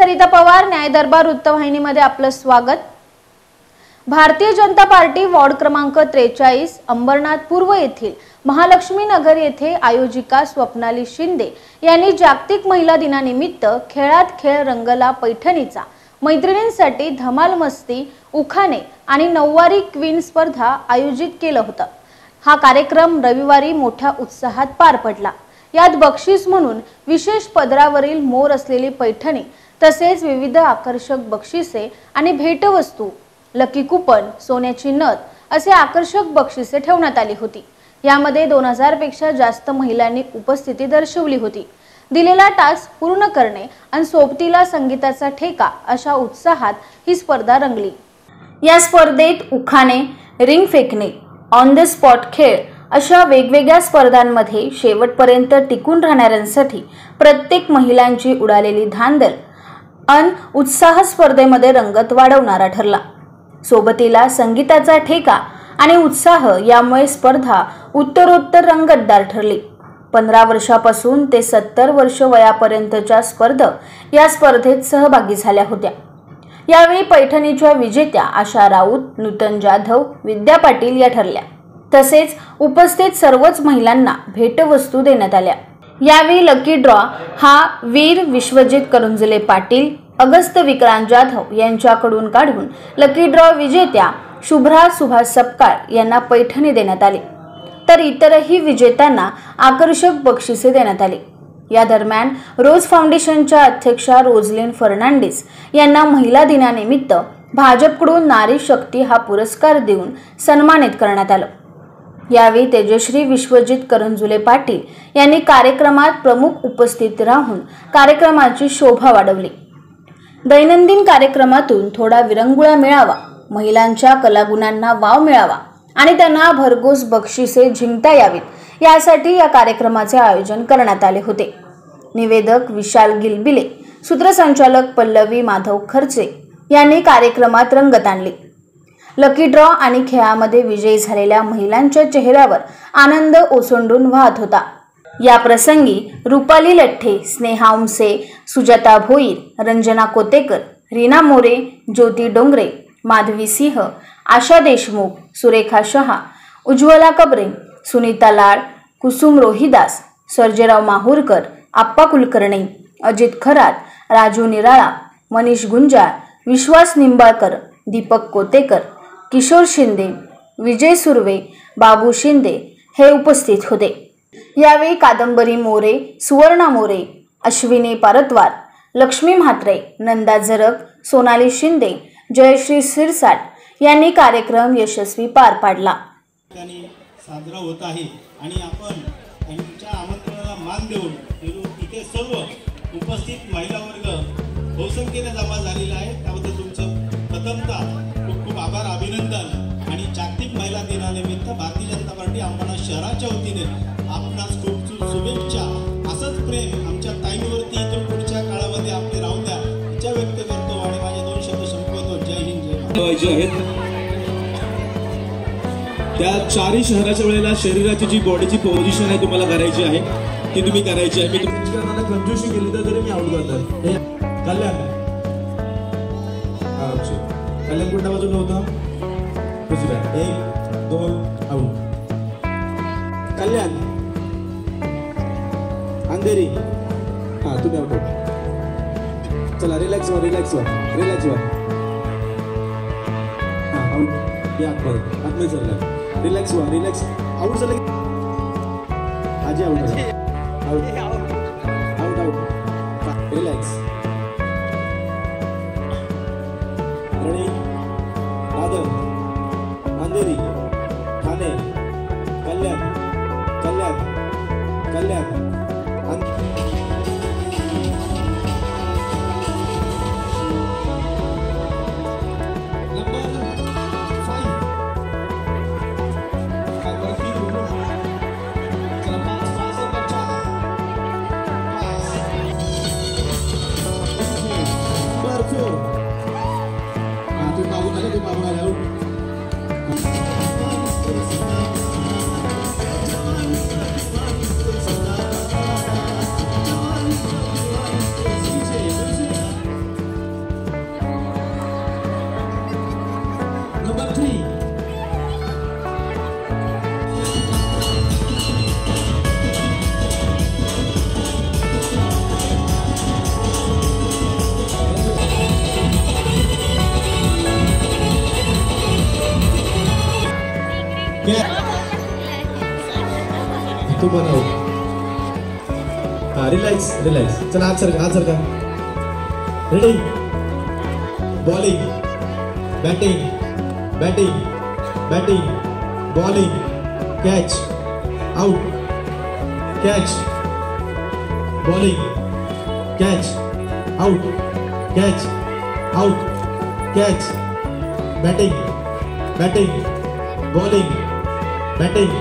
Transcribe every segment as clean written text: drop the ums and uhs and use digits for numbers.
सरिता पवार, न्याय दरबार वृत्तवाहिनीमध्ये आपलं स्वागत। भारतीय जनता पार्टी वॉर्ड क्रमांक 43 अंबरनाथ पूर्व येथील महालक्ष्मी नगर येथे आयोजिका स्वप्नाली शिंदे यांनी जागतिक महिला दिनानिमित्त खेळात खेळ रंगला पैठणीचा मैत्रिणींसाठी धमाल मस्ती उखाणे आणि नऊवारी क्वीन स्पर्धा आयोजित केलं होतं। हा कार्यक्रम रविवारी मोठ्या उत्साहात पार पडला। यात बक्षीस म्हणून विशेष पदरावरील मोर असलेली पैठणी तसेच विविध आकर्षक बक्षिसे आणि भेटवस्तू, लकी कुपन, सोन्याची नथ असे आकर्षक बक्षिसे ठेवण्यात आली होती। यामध्ये 2000 पेक्षा जास्त महिलांनी उपस्थिती दर्शवली होती। दिलेला टास्क पूर्ण करणे आणि सोबतीला संगीताचा ठेका अशा उत्साहात ही स्पर्धा रंगली। या स्पर्धेत उखाणे, रिंग फेकणे, ऑन द स्पॉट खेळ अशा वेगवेगळ्या स्पर्धांमध्ये शेवटपर्यंत टिकून राहणाऱ्यांसाठी प्रत्येक महिलांची उडालेली धांदल अन उत्साह स्पर्धेमध्ये रंगत वाढवणारा ठरला। सोबतीला संगीताचा ठेका आणि उत्साह यामुळे स्पर्धा उत्तरोत्तर रंगतदार ठरली। 15 वर्षापासून ते 70 वर्ष वयापर्यंतच्या स्पर्धक या स्पर्धेत सहभागी झाल्या होत्या। यावेळी पैठणीच्या विजेत्या आशा राऊत, नूतन जाधव, विद्या पाटील या ठरल्या। तसेच उपस्थित सर्वच महिलांना भेटवस्तू देण्यात आल्या। यावेळी लकी ड्रॉ हा वीर विश्वजित करंजुले पाटील, अगस्त विक्रांत जाधव यांच्याकडून काढून लकी ड्रॉ विजेत्या शुभ्रा सुभाष सपकाळ यांना पैठणी देण्यात आली, तर इतरही विजेत्यांना आकर्षक बक्षिसे देण्यात आली। या दरम्यान रोज फाउंडेशनच्या अध्यक्षा रोजलिन फर्नांडिस यांना महिला दिनानिमित्त भाजपकडून नारी शक्ती हा पुरस्कार देऊन सन्मानित करण्यात आलं। यावेळी तेजश्री विश्वजित करंजुले पाटील यांनी कार्यक्रमात प्रमुख उपस्थित राहून कार्यक्रमाची शोभा वाढवली। दैनंदिन कार्यक्रमातून थोडा विरंगुळा मिळावा, महिलांच्या कलागुणांना वाव मिळावा आणि त्यांना भरघोस बक्षिसे जिंकता यावीत यासाठी या कार्यक्रमाचे आयोजन करण्यात आले होते। निवेदक विशाल गिलबिले, सूत्रसंचालक पल्लवी माधव खर्चे यांनी कार्यक्रमात रंगत आणली। लकी ड्रॉ आणि खेळामध्ये विजयी झालेल्या महिलांच्या चेहऱ्यावर आनंद ओसंडून वाहत होता। या प्रसंगी रुपाली लठ्ठे, स्नेहा उमसे, सुजाता भोईर, रंजना कोतेकर, रीना मोरे, ज्योती डोंगरे, माधवी सिंह, आशा देशमुख, सुरेखा शहा, उज्ज्वला कबरे, सुनीता लाड, कुसुम रोहिदास, सर्जेराव माहूरकर, आप्पा कुलकर्णी, अजित खरात, राजू निराळा, मनीष गुंजाळ, विश्वास निंबाळकर, दीपक कोतेकर, किशोर शिंदे, विजय सुर्वे, बाबू शिंदे हे उपस्थित होते। यावेळी कादंबरी मोरे, सुवर्णा मोरे, अश्विनी पारतवार, लक्ष्मी म्हात्रे, नंदा जरग, सोनाली शिंदे, जयश्री सिरसाट यांनी कार्यक्रम यशस्वी पार पाडला। साजरा होत आहे आणि आपण त्यांच्या आमंत्रणाला मान देऊन इथे सर्व उपस्थित महिला वर्ग बहुसंख्येने जमा झालेला आहे। त्याबद्दल तुमचं प्रथमतः खूप खूप आभार, अभिनंदन। आणि जागतिक महिला दिनानिमित्त भारतीय जनता पार्टी अंबरनाथ शहराच्या वतीने आपणास खूप खूप शुभेच्छा। असंच प्रेम आमच्या ताईंवरती इथून पुढच्या काळामध्ये आपले राहू द्या इच्छा व्यक्त करतो आणि माझे 2 शब्द संपवतो। जय हिंद, जय भारत। त्या चारही शहराच्या वेळेला शरीराची जी बॉडीची पोझिशन आहे तुम्हाला करायची आहे ती तुम्ही करायची आहे। मी तुमच्या कंजूशी केली तर तरी मी आउट करणार। कल्याण कल्याण कुठल्या बाजूला होता? 1 2 आउट। कल्याण अंधेरी, हा तुम्ही आउट। चला रिलॅक्स व्हा, रिलॅक्स व्हा, रिलॅक्स व्हा। हा आउट, या आतमध्ये चला, रिलॅक्स व्हा, रिलॅक्स। आउट झालं आजी, आउट झालं, आउट आउट आउट, रिलॅक्स। आणि दादर, अंधेरी, ठाणे, कल्याण कल्याण कल्याण तू बनव. हा रिलॅक्स रिलॅक्स. चला आज सर का ready. Bowling batting batting batting bowling catch out catch bowling catch out catch out catch batting batting bowling batting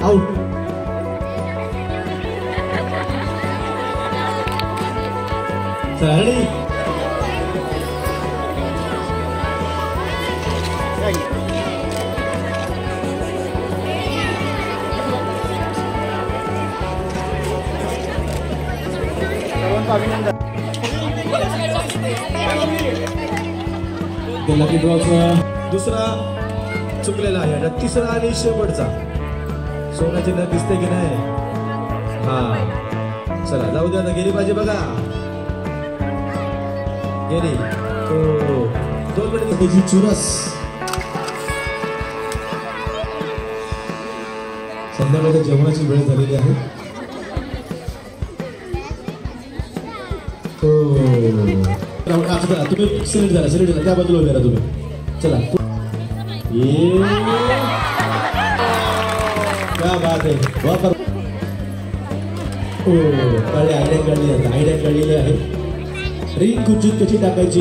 out. Ready. Lucky ड्रॉचा दुसरा चुकलेला आहे आणि तिसरा आणि शेवटचा. सोन्याची न दिसते की नाही. हा चला जाऊ द्या. गेली पाहिजे बघा. गेली. तो 2 मिनिट चुरस. संध्याकाळच्या जेवणाची वेळ झालेली आहे. तुम्ही सिलेक्ट झाला त्या बाजूला उभे राहा तुम्ही. चला क्या बात आहे. वापर आयडिया कळलेली आहे. रिंग खुर्चीत कशी टाकायची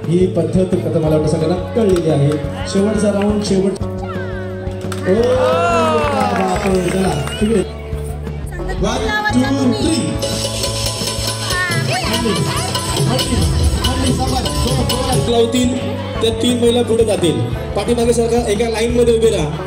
ही पद्धत आता मला वाटतं सगळ्यांना कळलेली आहे. शेवटचा राऊंड शेवट. चला ठीक आहे. 1 2 3 लावतील. त्या 3 महिला पुढे जातील. पाठीमागे सारखा एका लाईन मध्ये उभे राहा.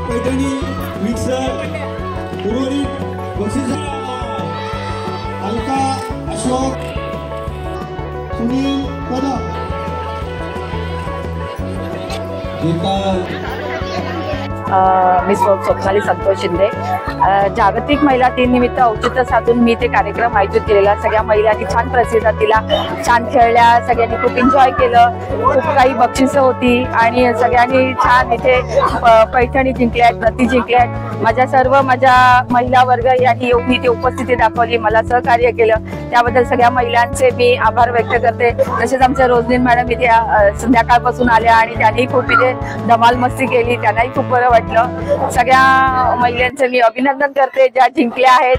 पैठणी मिक्सर उर्वरित बक्षीस. अलका अशोक सुनील कदम गीता. मी स्वप्नाली संतोष शिंदे. जागतिक महिला दिन निमित्त औचित्य साधून मी ते कार्यक्रम आयोजित केलेला. सगळ्या महिलांनी छान प्रतिसाद दिला. छान खेळल्या. सगळ्यांनी खूप एन्जॉय केलं. खूप काही बक्षिसं होती आणि सगळ्यांनी छान इथे पैठणी जिंकल्यात, प्रति जिंकल्यात. माझ्या महिला वर्ग यांनी येऊन इथे उपस्थिती दाखवली, मला सहकार्य केलं. त्याबद्दल सगळ्या महिलांचे मी आभार व्यक्त करते. तसेच आमच्या रोजनीन मॅडम इथे संध्याकाळपासून आल्या आणि त्यांनी खूप इथे धमाल मस्ती केली. त्यांनाही खूप बरं वाटलं. सगळ्या महिलांचे मी अभिनंदन करते. ज्या जिंकल्या आहेत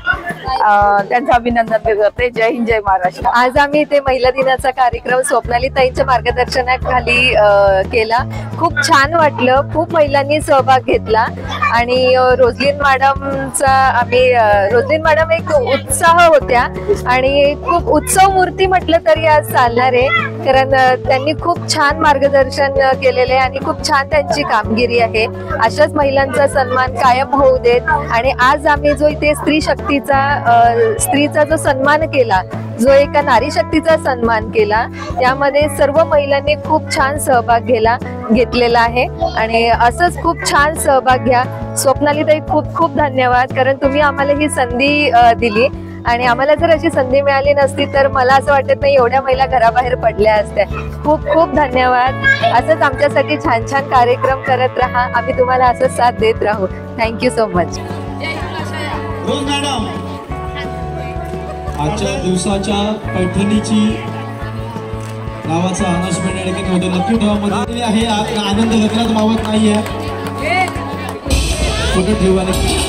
त्यांचं अभिनंदन करते. जय हिंद, जय महाराष्ट्र. आज आम्ही इथे महिला दिनाचा कार्यक्रम स्वप्नाली ताईंच्या मार्गदर्शनाखाली केला. खूप छान वाटलं. खूप महिलांनी सहभाग घेतला आणि रोजलीन मॅडम एक उत्साह होत्या आणि खूप उत्सव मूर्ती म्हटलं तरी आज चालणार आहे. कारण त्यांनी खूप छान मार्गदर्शन केलेले आहे आणि खूप छान त्यांची कामगिरी आहे. अशाच महिलांचा सन्मान कायम होऊ देत. आणि आज आम्ही जो इथे स्त्रीचा जो सन्मान केला, जो एका नारी शक्तीचा सन्मान केला, त्यामध्ये सर्व महिलांनी खूप छान सहभाग घेतलेला आहे. आणि असंच खूप छान सहभाग घ्या. स्वप्नालीताई खूप खूप धन्यवाद, कारण तुम्ही आम्हाला ही संधी दिली. आणि आम्हाला जर अशी संधी मिळाली नसती तर मला असं वाटत नाही एवढ्या महिला घराबाहेर पडल्या असत्या. खूप खूप धन्यवाद. असंच आमच्यासाठी छान छान कार्यक्रम करत राहा. आम्ही तुम्हाला असंच साथ देत राहू. Thank you so much. आजच्या दिवसाच्या पैठणीची नावाचा अनाउन्समेंट या ठिकाणी होतं. नक्की ठेवामध्ये आहे. आनंद गगनात मावत नाहीये. फोटो ठेवा नक्की.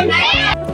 जाऊन